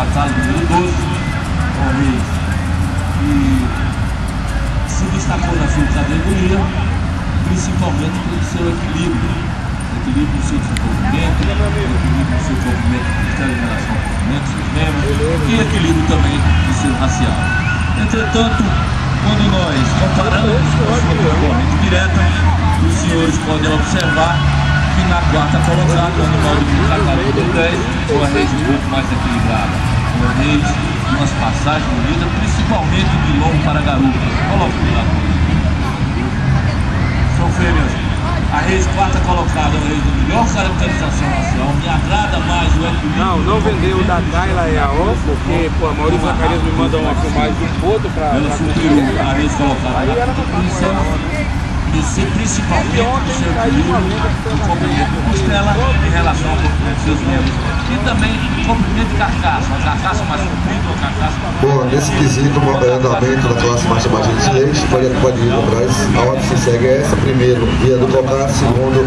contratado no número 12, o Reis, que se destacou na sua categoria, principalmente pelo seu equilíbrio no seu desenvolvimento, equilíbrio no seu movimento de eliminação de movimentos, e equilíbrio também no seu racial. Entretanto, quando nós comparamos com a sua concorrente direta, os senhores podem observar que na quarta colocada, o animal do contratado número 10, uma Reis um pouco mais equilibrada, uma Reis de umas passagens bonitas, principalmente de longo para garupa. Coloque o lado. São fêmeas. A Reis quarta colocada, a Reis de melhor caracterização racial, me agrada mais o equilíbrio. Não vendeu o da Kayla e a O, porque pô, a Maurício Zacarias me mandou uma filmagem de um outro pra... Ela superior, a Reis colocada na posição, principalmente no seu equilíbrio, no comprimento de costela em relação ao comprimento de seus membros. E também o comprimento de carcaça, uma carcaça mais comprida, uma carcaça... Bom, nesse quesito, o andamento da classe marcha batida de leite pode ir atrás. A ordem que se segue é essa: primeiro, via do cocar, segundo...